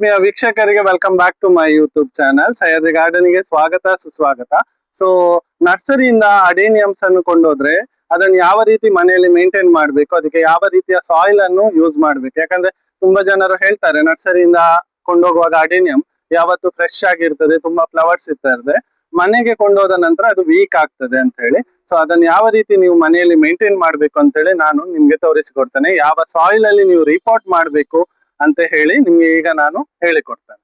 ಆತ್ಮೀಯ ವೀಕ್ಷಕರಿಗೆ welcome back to my YouTube channel Sahyadri ಗಾರ್ಡನ್ಗೆ ಸ್ವಾಗತ ಸುಸ್ವಾಗತ. ಸೊ ನರ್ಸರಿಯಿಂದ ಅಡೇನಿಯಮ್ಸ್ ಅನ್ನು ಕೊಂಡೋದ್ರೆ ಅದನ್ನು ಯಾವ ರೀತಿ ಮನೆಯಲ್ಲಿ ಮೇಂಟೈನ್ ಮಾಡಬೇಕು, ಅದಕ್ಕೆ ಯಾವ ರೀತಿಯ ಸಾಯಿಲ್ ಅನ್ನು ಯೂಸ್ ಮಾಡ್ಬೇಕು. ಯಾಕಂದ್ರೆ ತುಂಬಾ ಜನರು ಹೇಳ್ತಾರೆ ನರ್ಸರಿಯಿಂದ ಕೊಂಡೋಗುವಾಗ ಅಡೇನಿಯಂ ಯಾವತ್ತು ಫ್ರೆಶ್ ಆಗಿರ್ತದೆ, ತುಂಬಾ ಫ್ಲವರ್ಸ್ ಇರ್ತದೆ, ಮನೆಗೆ ಕೊಂಡೋದ ನಂತರ ಅದು ವೀಕ್ ಆಗ್ತದೆ ಅಂತ ಹೇಳಿ. ಸೊ ಅದನ್ನ ಯಾವ ರೀತಿ ನೀವು ಮನೆಯಲ್ಲಿ ಮೇಂಟೈನ್ ಮಾಡ್ಬೇಕು ಅಂತ ಹೇಳಿ ನಾನು ನಿಮ್ಗೆ ತೋರಿಸಿಕೊಡ್ತೇನೆ. ಯಾವ ಸಾಯಿಲ್ ಅಲ್ಲಿ ನೀವು ರಿಪೋರ್ಟ್ ಮಾಡ್ಬೇಕು ಅಂತ ಹೇಳಿ ನಿಮ್ಗೆ ಈಗ ನಾನು ಹೇಳಿಕೊಡ್ತೇನೆ.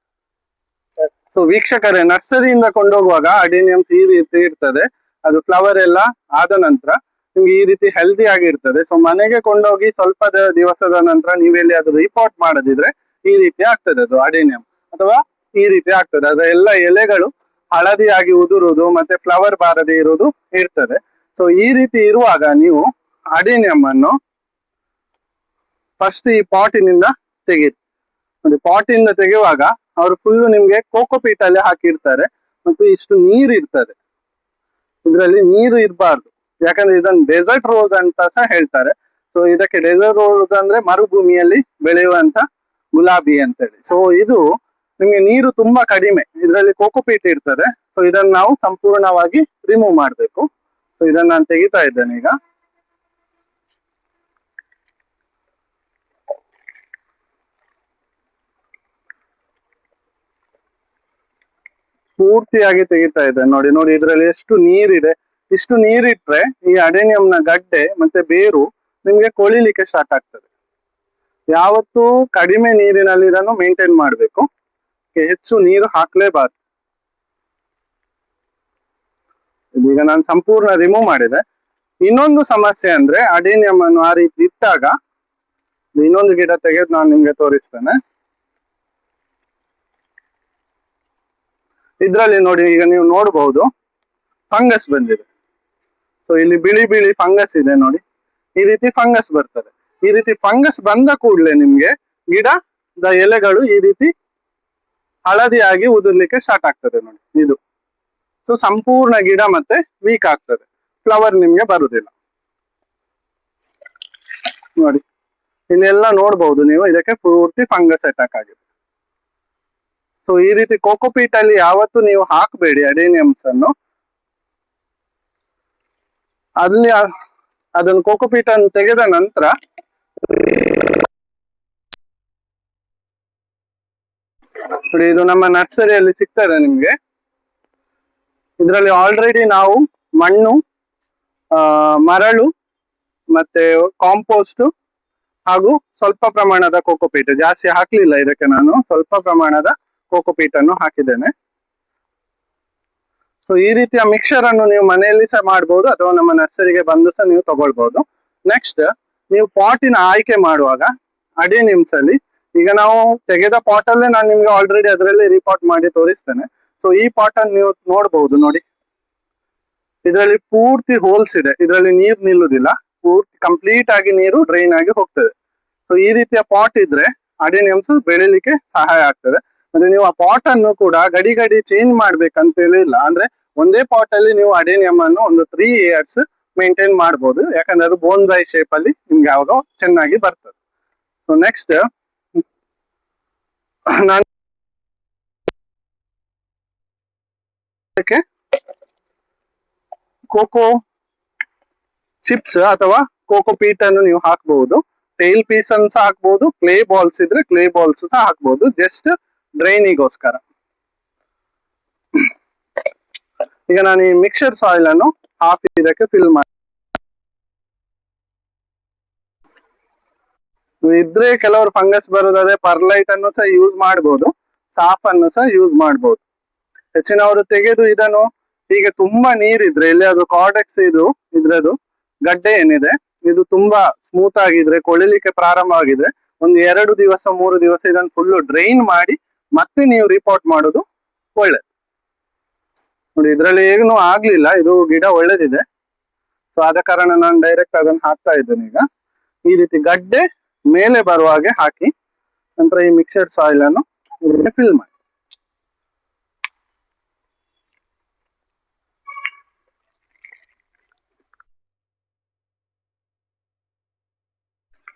ಸೊ ವೀಕ್ಷಕರೇ, ನರ್ಸರಿಯಿಂದ ಕೊಂಡೋಗುವಾಗ ಅಡೇನಿಯಮ್ಸ್ ಈ ರೀತಿ ಇರ್ತದೆ. ಅದು ಫ್ಲವರ್ ಎಲ್ಲ ಆದ ನಂತರ ನಿಮ್ಗೆ ಈ ರೀತಿ ಹೆಲ್ದಿ ಆಗಿರ್ತದೆ. ಸೊ ಮನೆಗೆ ಕೊಂಡೋಗಿ ಸ್ವಲ್ಪ ದಿವಸದ ನಂತರ ನೀವೆಲ್ಲಿ ಅದು ರಿಪೋರ್ಟ್ ಮಾಡದಿದ್ರೆ ಈ ರೀತಿ ಆಗ್ತದೆ ಅದು ಅಡೇನಿಯಂ, ಅಥವಾ ಈ ರೀತಿ ಆಗ್ತದೆ. ಅದರ ಎಲ್ಲ ಎಲೆಗಳು ಹಳದಿಯಾಗಿ ಉದುರುವುದು ಮತ್ತೆ ಫ್ಲವರ್ ಬಾರದೆ ಇರುವುದು ಇರ್ತದೆ. ಸೊ ಈ ರೀತಿ ಇರುವಾಗ ನೀವು ಅಡೇನಿಯಂ ಅನ್ನು ಫಸ್ಟ್ ಈ ಪಾಟಿನಿಂದ ತೆಗೀರಿ. ನೋಡಿ, ಪಾಟಿಂದ ತೆಗೆಯುವಾಗ ಅವರು ಫುಲ್ ನಿಮ್ಗೆ ಕೋಕೋಪೀಟ್ ಅಲ್ಲಿ ಹಾಕಿರ್ತಾರೆ ಮತ್ತು ಇಷ್ಟು ನೀರು ಇರ್ತದೆ. ಇದರಲ್ಲಿ ನೀರು ಇರಬಾರ್ದು, ಯಾಕಂದ್ರೆ ಇದನ್ನು ಡೆಸರ್ಟ್ ರೋಸ್ ಅಂತ ಸಹ ಹೇಳ್ತಾರೆ. ಸೊ ಇದಕ್ಕೆ ಡೆಸರ್ಟ್ ರೋಸ್ ಅಂದ್ರೆ ಮರುಭೂಮಿಯಲ್ಲಿ ಬೆಳೆಯುವಂತ ಗುಲಾಬಿ ಅಂತೇಳಿ. ಸೊ ಇದು ನಿಮ್ಗೆ ನೀರು ತುಂಬಾ ಕಡಿಮೆ, ಇದರಲ್ಲಿ ಕೋಕೋಪೀಟ್ ಇರ್ತದೆ. ಸೊ ಇದನ್ನು ನಾವು ಸಂಪೂರ್ಣವಾಗಿ ರಿಮೂವ್ ಮಾಡಬೇಕು. ಸೊ ಇದನ್ನ ನಾನು ತೆಗಿತಾ ಇದ್ದೇನೆ ಈಗ. ಪೂರ್ತಿಯಾಗಿ ತೆಗಿತಾ ಇದ್ದೇನೆ. ನೋಡಿ ನೋಡಿ, ಇದರಲ್ಲಿ ಎಷ್ಟು ನೀರಿದೆ. ಇಷ್ಟು ನೀರಿಟ್ರೆ ಈ ಅಡೇನಿಯಂನ ಗಡ್ಡೆ ಮತ್ತೆ ಬೇರು ನಿಮ್ಗೆ ಕೊಳಿಲಿಕ್ಕೆ ಸ್ಟಾರ್ಟ್ ಆಗ್ತದೆ. ಯಾವತ್ತೂ ಕಡಿಮೆ ನೀರಿನಲ್ಲಿ ಇದನ್ನು ಮೇಂಟೈನ್ ಮಾಡಬೇಕು, ಹೆಚ್ಚು ನೀರು ಹಾಕ್ಲೇಬಾರ್ದು. ಇದೀಗ ನಾನು ಸಂಪೂರ್ಣ ರಿಮೂವ್ ಮಾಡಿದೆ. ಇನ್ನೊಂದು ಸಮಸ್ಯೆ ಅಂದ್ರೆ ಅಡೇನಿಯಂ ಅನ್ನು ಆ ರೀತಿ ಇಟ್ಟಾಗ, ಇನ್ನೊಂದು ಗಿಡ ತೆಗೆದು ನಾನು ನಿಮ್ಗೆ ತೋರಿಸ್ತೇನೆ. ಇದ್ರಲ್ಲಿ ನೋಡಿ, ಈಗ ನೀವು ನೋಡಬಹುದು ಫಂಗಸ್ ಬಂದಿದೆ. ಸೊ ಇಲ್ಲಿ ಬಿಳಿ ಬಿಳಿ ಫಂಗಸ್ ಇದೆ ನೋಡಿ, ಈ ರೀತಿ ಫಂಗಸ್ ಬರ್ತದೆ. ಈ ರೀತಿ ಫಂಗಸ್ ಬಂದ ಕೂಡಲೇ ನಿಮ್ಗೆ ಗಿಡದ ಎಲೆಗಳು ಈ ರೀತಿ ಹಳದಿಯಾಗಿ ಉದುರ್ಲಿಕ್ಕೆ ಸ್ಟಾರ್ಟ್ ಆಗ್ತದೆ ನೋಡಿ ಇದು. ಸೊ ಸಂಪೂರ್ಣ ಗಿಡ ಮತ್ತೆ ವೀಕ್ ಆಗ್ತದೆ, ಫ್ಲವರ್ ನಿಮ್ಗೆ ಬರುದಿಲ್ಲ. ನೋಡಿ ಇಲ್ಲೆಲ್ಲ ನೋಡ್ಬಹುದು ನೀವು, ಇದಕ್ಕೆ ಪೂರ್ತಿ ಫಂಗಸ್ ಅಟ್ಯಾಕ್ ಆಗಿದೆ. ಸೊ ಈ ರೀತಿ ಕೋಕೋಪೀಟ್ ಅಲ್ಲಿ ಯಾವತ್ತು ನೀವು ಹಾಕಬೇಡಿ ಅಡೇನಿಯಮ್ಸ್ ಅನ್ನು. ಅಲ್ಲಿ ಅದನ್ನು ಕೋಕೋಪೀಟ್ ಅನ್ನು ತೆಗೆದ ನಂತರ ಇದು ನಮ್ಮ ನರ್ಸರಿಯಲ್ಲಿ ಸಿಗ್ತದೆ ನಿಮ್ಗೆ. ಇದರಲ್ಲಿ ಆಲ್ರೆಡಿ ನಾವು ಮಣ್ಣು, ಮರಳು ಮತ್ತೆ ಕಾಂಪೋಸ್ಟ್ ಹಾಗೂ ಸ್ವಲ್ಪ ಪ್ರಮಾಣದ ಕೋಕೋಪೀಟ್, ಜಾಸ್ತಿ ಹಾಕ್ಲಿಲ್ಲ ಇದಕ್ಕೆ, ನಾನು ಸ್ವಲ್ಪ ಪ್ರಮಾಣದ ಕೋಕೋಪೀಟ್ ಅನ್ನು ಹಾಕಿದ್ದೇನೆ. ಸೊ ಈ ರೀತಿಯ ಮಿಕ್ಸರ್ ಅನ್ನು ನೀವು ಮನೆಯಲ್ಲಿ ಸಹ ಮಾಡಬಹುದು, ಅಥವಾ ನಮ್ಮ ನರ್ಸರಿಗೆ ಬಂದು ಸಹ ನೀವು ತಗೊಳ್ಬಹುದು. ನೆಕ್ಸ್ಟ್, ನೀವು ಪಾಟಿನ ಆಯ್ಕೆ ಮಾಡುವಾಗ ಅಡೇನಿಯಮ್ಸ್ ಅಲ್ಲಿ, ಈಗ ನಾವು ತೆಗೆದ ಪಾಟ್ ಅಲ್ಲೇ ನಾನು ನಿಮ್ಗೆ ಆಲ್ರೆಡಿ ಅದರಲ್ಲಿ ರಿಪೋರ್ಟ್ ಮಾಡಿ ತೋರಿಸ್ತೇನೆ. ಸೊ ಈ ಪಾಟ್ ಅನ್ನು ನೀವು ನೋಡಬಹುದು ನೋಡಿ, ಇದರಲ್ಲಿ ಪೂರ್ತಿ ಹೋಲ್ಸ್ ಇದೆ, ಇದರಲ್ಲಿ ನೀರು ನಿಲ್ಲುವುದಿಲ್ಲ, ಪೂರ್ತಿ ಕಂಪ್ಲೀಟ್ ಆಗಿ ನೀರು ಡ್ರೈನ್ ಆಗಿ ಹೋಗ್ತದೆ. ಸೊ ಈ ರೀತಿಯ ಪಾಟ್ ಇದ್ರೆ ಅಡೇನಿಯಮ್ಸ್ ಬೆಳಿಲಿಕ್ಕೆ ಸಹಾಯ ಆಗ್ತದೆ. ಅಂದ್ರೆ ನೀವು ಆ ಪಾಟ್ ಅನ್ನು ಕೂಡ ಗಡಿ ಗಡಿ ಚೇಂಜ್ ಮಾಡ್ಬೇಕಂತ ಇಲ್ಲ. ಅಂದ್ರೆ ಒಂದೇ ಪಾಟ್ ಅಲ್ಲಿ ನೀವು ಅಡೇನಿಯಂ ಅನ್ನು ಒಂದು 3 years ಮೇಂಟೈನ್ ಮಾಡ್ಬೋದು, ಯಾಕಂದ್ರೆ ಅದು ಬೋನ್ಸಾಯಿ ಶೇಪ್ ಅಲ್ಲಿ ನಿಮ್ಗೆ ಯಾವಾಗ ಚೆನ್ನಾಗಿ ಬರ್ತದೆ. ಸೊ ನೆಕ್ಸ್ಟ್ ನಾನು ಕೋಕೋ ಚಿಪ್ಸ್ ಅಥವಾ ಕೋಕೋ ಪೀಟ್ ಅನ್ನು ನೀವು ಹಾಕಬಹುದು. ಟೈಲ್ ಪೀಸ್ ಅನ್ನು ಸಹ ಹಾಕ್ಬಹುದು, ಕ್ಲೇ ಬಾಲ್ಸ್ ಇದ್ರೆ ಕ್ಲೇ ಬಾಲ್ಸ್ ಸಹ ಹಾಕ್ಬಹುದು, ಜಸ್ಟ್ ಡ್ರೈನಿಗೋಸ್ಕರ. ಈಗ ನಾನು ಈ ಮಿಕ್ಸರ್ ಸಾಯಿಲ್ ಅನ್ನು ಹಾಫ್ ಇದಕ್ಕೆ ಫಿಲ್ ಮಾಡಿ, ಇದ್ರೆ ಕೆಲವರು ಫಂಗಸ್ ಬರೋದಾದ್ರೆ ಪರ್ಲೈಟ್ ಅನ್ನು ಸಹ ಯೂಸ್ ಮಾಡಬಹುದು, ಸಾಫ್ ಅನ್ನು ಸಹ ಯೂಸ್ ಮಾಡಬಹುದು. ಹೆಚ್ಚಿನವರು ತೆಗೆದು ಇದನ್ನು, ಹೀಗೆ ತುಂಬಾ ನೀರಿದ್ರೆ, ಇಲ್ಲಿ ಅದು ಕಾರ್ಡೆಕ್ಸ್ ಇದ್ರದ್ದು ಗಡ್ಡೆ ಏನಿದೆ ಇದು ತುಂಬಾ ಸ್ಮೂತ್ ಆಗಿದ್ರೆ, ಕೊಳಿಲಿಕ್ಕೆ ಪ್ರಾರಂಭವಾಗಿದ್ರೆ, ಒಂದು 2 ದಿವಸ 3 ದಿವಸ ಇದನ್ನು ಫುಲ್ ಡ್ರೈನ್ ಮಾಡಿ ಮತ್ತೆ ನೀವು ರಿಪೋರ್ಟ್ ಮಾಡೋದು ಒಳ್ಳೆದು. ನೋಡಿ ಇದರಲ್ಲಿ ಏನು ಆಗ್ಲಿಲ್ಲ, ಇದು ಗಿಡ ಒಳ್ಳೇದಿದೆ. ಸೊ ಆದ ಕಾರಣ ನಾನು ಡೈರೆಕ್ಟ್ ಅದನ್ನು ಹಾಕ್ತಾ ಇದ್ದೇನೆ. ಈಗ ಈ ರೀತಿ ಗಡ್ಡೆ ಮೇಲೆ ಬರುವ ಹಾಗೆ ಹಾಕಿ ನಂತರ ಈ ಮಿಕ್ಸರ್ ಸಾಯಿಲ್ ಅನ್ನು ಫಿಲ್ ಮಾಡಿ.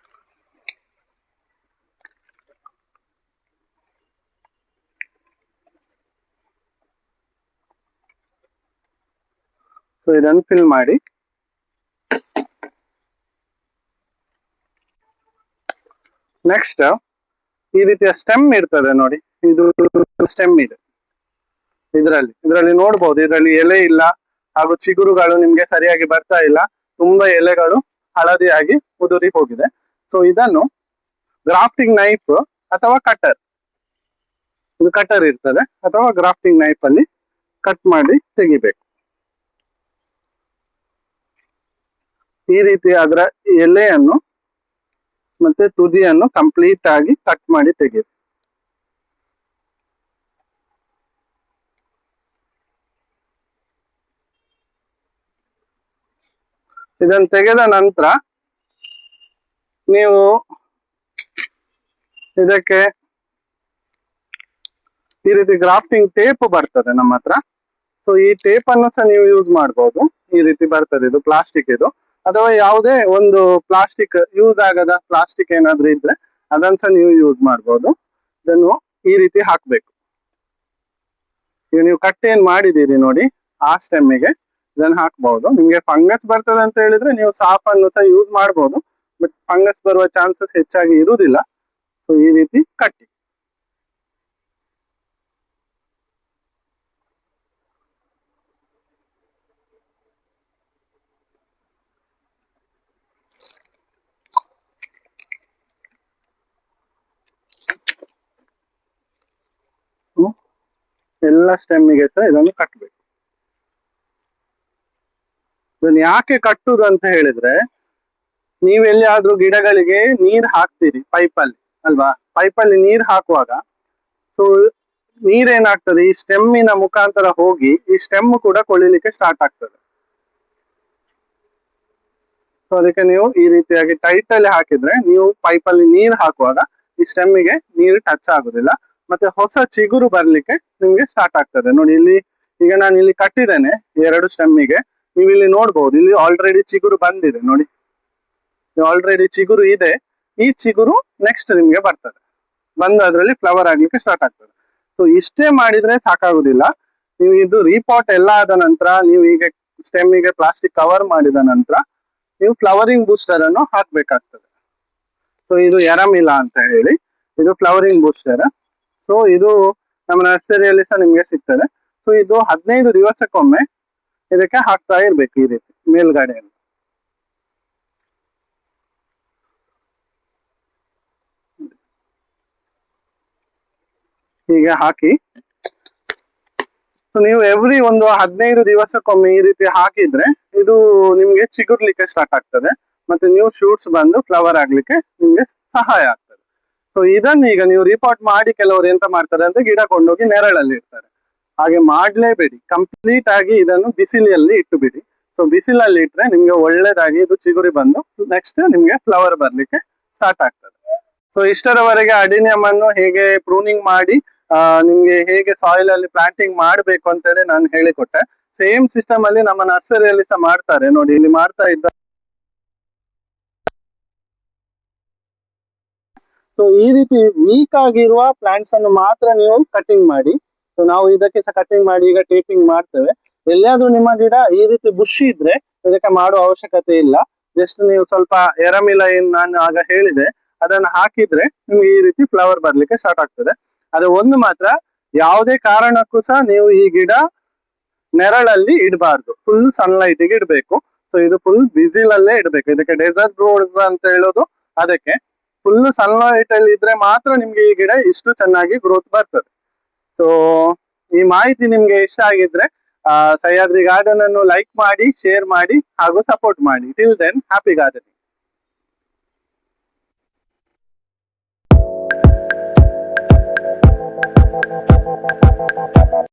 ಸೊ ಇದನ್ನು ಫಿಲ್ ಮಾಡಿ. ನೆಕ್ಸ್ಟ್ ಈ ರೀತಿಯ ಸ್ಟೆಮ್ ಇರ್ತದೆ ನೋಡಿ, ಇದು ಸ್ಟೆಮ್ ಇದೆ. ಇದರಲ್ಲಿ ನೋಡ್ಬೋದು, ಇದರಲ್ಲಿ ಎಲೆ ಇಲ್ಲ ಹಾಗೂ ಚಿಗುರುಗಳು ನಿಮ್ಗೆ ಸರಿಯಾಗಿ ಬರ್ತಾ ಇಲ್ಲ, ತುಂಬಾ ಎಲೆಗಳು ಹಳದಿಯಾಗಿ ಉದುರಿ ಹೋಗಿದೆ. ಸೊ ಇದನ್ನು ಗ್ರಾಫ್ಟಿಂಗ್ ನೈಫ್ ಅಥವಾ ಕಟರ್, ಇದು ಕಟರ್ ಇರ್ತದೆ ಅಥವಾ ಗ್ರಾಫ್ಟಿಂಗ್ ನೈಫ್ ಅಲ್ಲಿ ಕಟ್ ಮಾಡಿ ತೆಗಿಬೇಕು. ಈ ರೀತಿ ಅದರ ಎಲೆಯನ್ನು ಮತ್ತೆ ತುದಿಯನ್ನು ಕಂಪ್ಲೀಟ್ ಆಗಿ ಕಟ್ ಮಾಡಿ ತೆಗೆಯಿರಿ. ಇದನ್ನು ತೆಗೆದ ನಂತರ ನೀವು ಇದಕ್ಕೆ ಈ ರೀತಿ ಗ್ರಾಫ್ಟಿಂಗ್ ಟೇಪ್ ಬರ್ತದೆ ನಮ್ಮ ಹತ್ರ. ಸೊ ಈ ಟೇಪ್ ಅನ್ನು ಸಹ ನೀವು ಯೂಸ್ ಮಾಡಬಹುದು. ಈ ರೀತಿ ಬರ್ತದೆ, ಇದು ಪ್ಲಾಸ್ಟಿಕ್ ಇದು, ಅಥವಾ ಯಾವುದೇ ಒಂದು ಪ್ಲಾಸ್ಟಿಕ್ ಯೂಸ್ ಆಗದ ಪ್ಲಾಸ್ಟಿಕ್ ಏನಾದ್ರೂ ಇದ್ರೆ ಅದನ್ನ ಸಹ ನೀವು ಯೂಸ್ ಮಾಡಬಹುದು. ಇದನ್ನು ಈ ರೀತಿ ಹಾಕ್ಬೇಕು. ಈಗ ನೀವು ಕಟ್ ಏನ್ ಮಾಡಿದೀರಿ ನೋಡಿ, ಆ ಸ್ಟೆಮ್ಮಿಗೆ ಇದನ್ನು ಹಾಕ್ಬಹುದು. ನಿಮ್ಗೆ ಫಂಗಸ್ ಬರ್ತದೆ ಅಂತ ಹೇಳಿದ್ರೆ ನೀವು ಸಾಫ್ ಅನ್ನು ಸಹ ಯೂಸ್ ಮಾಡಬಹುದು, ಬಟ್ ಫಂಗಸ್ ಬರುವ ಚಾನ್ಸಸ್ ಹೆಚ್ಚಾಗಿ ಇರುವುದಿಲ್ಲ. ಸೊ ಈ ರೀತಿ ಕಟ್ಟಿ. ಎಲ್ಲ ಸ್ಟೆಮ್ಮಿಗೆ ಸಹ ಇದನ್ನು ಕಟ್ಟಬೇಕು. ಇದನ್ನು ಯಾಕೆ ಕಟ್ಟುದು ಅಂತ ಹೇಳಿದ್ರೆ, ನೀವೆಲ್ಲಿಯಾದ್ರೂ ಗಿಡಗಳಿಗೆ ನೀರ್ ಹಾಕ್ತೀರಿ ಪೈಪಲ್ಲಿ ಅಲ್ವಾ, ಪೈಪಲ್ಲಿ ನೀರ್ ಹಾಕುವಾಗ ಸೊ ನೀರೇನಾಗ್ತದೆ, ಈ ಸ್ಟೆಮ್ಮಿನ ಮುಖಾಂತರ ಹೋಗಿ ಈ ಸ್ಟೆಮ್ ಕೂಡ ಕೊಳಿಲಿಕ್ಕೆ ಸ್ಟಾರ್ಟ್ ಆಗ್ತದೆ. ಸೊ ಅದಕ್ಕೆ ನೀವು ಈ ರೀತಿಯಾಗಿ ಟೈಟ್ ಅಲ್ಲಿ ಹಾಕಿದ್ರೆ ನೀವು ಪೈಪಲ್ಲಿ ನೀರ್ ಹಾಕುವಾಗ ಈ ಸ್ಟೆಮ್ಮಿಗೆ ನೀರು ಟಚ್ ಆಗುದಿಲ್ಲ, ಮತ್ತೆ ಹೊಸ ಚಿಗುರು ಬರ್ಲಿಕ್ಕೆ ನಿಮ್ಗೆ ಸ್ಟಾರ್ಟ್ ಆಗ್ತದೆ. ನೋಡಿ ಇಲ್ಲಿ, ಈಗ ನಾನು ಇಲ್ಲಿ ಕಟ್ಟಿದ್ದೇನೆ 2 ಸ್ಟೆಮ್ಮಿಗೆ, ನೀವು ಇಲ್ಲಿ ನೋಡ್ಬಹುದು, ಇಲ್ಲಿ ಆಲ್ರೆಡಿ ಚಿಗುರು ಬಂದಿದೆ ನೋಡಿ, ಆಲ್ರೆಡಿ ಚಿಗುರು ಇದೆ. ಈ ಚಿಗುರು ನೆಕ್ಸ್ಟ್ ನಿಮ್ಗೆ ಬರ್ತದೆ, ಬಂದು ಅದರಲ್ಲಿ ಫ್ಲವರ್ ಆಗ್ಲಿಕ್ಕೆ ಸ್ಟಾರ್ಟ್ ಆಗ್ತದೆ. ಸೊ ಇಷ್ಟೇ ಮಾಡಿದ್ರೆ ಸಾಕಾಗುದಿಲ್ಲ. ನೀವು ಇದು ರೀಪಾಟ್ ಎಲ್ಲ ಆದ ನಂತರ, ನೀವು ಈಗ ಸ್ಟೆಮ್ಮಿಗೆ ಪ್ಲಾಸ್ಟಿಕ್ ಕವರ್ ಮಾಡಿದ ನಂತರ ನೀವು ಫ್ಲವರಿಂಗ್ ಬೂಸ್ಟರ್ ಅನ್ನು ಹಾಕ್ಬೇಕಾಗ್ತದೆ. ಸೊ ಇದು ಎರಮಿಲಾ ಅಂತ ಹೇಳಿ, ಇದು ಫ್ಲವರಿಂಗ್ ಬೂಸ್ಟರ್. ಸೊ ಇದು ನಮ್ಮ ನರ್ಸರಿಯಲ್ಲಿ ಸಹ ನಿಮ್ಗೆ ಸಿಗ್ತದೆ. ಸೊ ಇದು 15 ದಿವಸಕ್ಕೊಮ್ಮೆ ಇದಕ್ಕೆ ಹಾಕ್ತಾ ಇರ್ಬೇಕು ಈ ರೀತಿ ಮೇಲ್ಗಡೆಯನ್ನು. ಹೀಗೆ ಹಾಕಿ, ಸೊ ನೀವು ಎವ್ರಿ ಒಂದು 15 ದಿವಸಕ್ಕೊಮ್ಮೆ ಈ ರೀತಿ ಹಾಕಿದ್ರೆ ಇದು ನಿಮ್ಗೆ ಚಿಗುರ್ಲಿಕ್ಕೆ ಸ್ಟಾರ್ಟ್ ಆಗ್ತದೆ, ಮತ್ತೆ ನ್ಯೂ ಶೂಟ್ಸ್ ಬಂದು ಫ್ಲವರ್ ಆಗ್ಲಿಕ್ಕೆ ನಿಮ್ಗೆ ಸಹಾಯ ಆಗ್ತದೆ. ಸೊ ಇದನ್ನ ಈಗ ನೀವು ರಿಪೋರ್ಟ್ ಮಾಡಿ ಕೆಲವರು ಎಂತ ಮಾಡ್ತಾರೆ ಅಂದ್ರೆ ಗಿಡ ಕೊಂಡೋಗಿ ನೆರಳಲ್ಲಿ ಇಡ್ತಾರೆ. ಹಾಗೆ ಮಾಡ್ಲೇಬೇಡಿ, ಕಂಪ್ಲೀಟ್ ಆಗಿ ಇದನ್ನು ಬಿಸಿಲಲ್ಲಿ ಇಟ್ಟು ಬಿಡಿ. ಸೊ ಬಿಸಿಲಲ್ಲಿ ಇಟ್ರೆ ನಿಮ್ಗೆ ಒಳ್ಳೇದಾಗಿ ಇದು ಚಿಗುರಿ ಬಂದು ನೆಕ್ಸ್ಟ್ ನಿಮ್ಗೆ ಫ್ಲವರ್ ಬರ್ಲಿಕ್ಕೆ ಸ್ಟಾರ್ಟ್ ಆಗ್ತದೆ. ಸೊ ಇಷ್ಟರವರೆಗೆ ಅಡಿನಿಯಂ ಅನ್ನು ಹೇಗೆ ಪ್ರೂನಿಂಗ್ ಮಾಡಿ ನಿಮ್ಗೆ ಹೇಗೆ ಸಾಯಿಲ್ ಅಲ್ಲಿ ಪ್ಲಾಂಟಿಂಗ್ ಮಾಡ್ಬೇಕು ಅಂತೇಳಿ ನಾನು ಹೇಳಿಕೊಟ್ಟೆ. ಸೇಮ್ ಸಿಸ್ಟಮ್ ಅಲ್ಲಿ ನಮ್ಮ ನರ್ಸರಿಯಲ್ಲಿ ಸಹ ಮಾಡ್ತಾರೆ ನೋಡಿ, ಇಲ್ಲಿ ಮಾಡ್ತಾ ಇದ್ದ. ಸೊ ಈ ರೀತಿ ವೀಕ್ ಆಗಿರುವ ಪ್ಲಾಂಟ್ಸ್ ಅನ್ನು ಮಾತ್ರ ನೀವು ಕಟಿಂಗ್ ಮಾಡಿ. ಸೊ ನಾವು ಇದಕ್ಕೆ ಸಹ ಕಟಿಂಗ್ ಮಾಡಿ ಈಗ ಟೇಪಿಂಗ್ ಮಾಡ್ತೇವೆ. ಎಲ್ಲಿಯಾದ್ರೂ ನಿಮ್ಮ ಗಿಡ ಈ ರೀತಿ ಬುಷ್ ಇದ್ರೆ ಇದಕ್ಕೆ ಮಾಡುವ ಅವಶ್ಯಕತೆ ಇಲ್ಲ. ಜಸ್ಟ್ ನೀವು ಸ್ವಲ್ಪ ಎರಮಿಲ ಏನ್ ನಾನು ಆಗ ಹೇಳಿದೆ ಅದನ್ನು ಹಾಕಿದ್ರೆ ನಿಮ್ಗೆ ಈ ರೀತಿ ಫ್ಲವರ್ ಬರ್ಲಿಕ್ಕೆ ಸ್ಟಾರ್ಟ್ ಆಗ್ತದೆ. ಅದು ಒಂದು ಮಾತ್ರ, ಯಾವುದೇ ಕಾರಣಕ್ಕೂ ಸಹ ನೀವು ಈ ಗಿಡ ನೆರಳಲ್ಲಿ ಇಡಬಾರ್ದು, ಫುಲ್ ಸನ್ಲೈಟ್ ಗೆ ಇಡಬೇಕು. ಸೊ ಇದು ಫುಲ್ ಬಿಸಿಲಲ್ಲೇ ಇಡಬೇಕು. ಇದಕ್ಕೆ ಡೆಸರ್ಟ್ ರೋಡ್ಸ್ ಅಂತ ಹೇಳೋದು ಅದಕ್ಕೆ. ಫುಲ್ ಸನ್ಲೈಟ್ ಅಲ್ಲಿ ಇದ್ರೆ ಮಾತ್ರ ನಿಮ್ಗೆ ಈ ಗಿಡ ಇಷ್ಟು ಚೆನ್ನಾಗಿ ಗ್ರೋತ್ ಬರ್ತದೆ. ಸೊ ಈ ಮಾಹಿತಿ ನಿಮ್ಗೆ ಇಷ್ಟ ಆಗಿದ್ರೆ ಸಹ್ಯಾದ್ರಿ ಗಾರ್ಡನ್ ಅನ್ನು ಲೈಕ್ ಮಾಡಿ, ಶೇರ್ ಮಾಡಿ ಹಾಗೂ ಸಪೋರ್ಟ್ ಮಾಡಿ. Till then, happy gardening.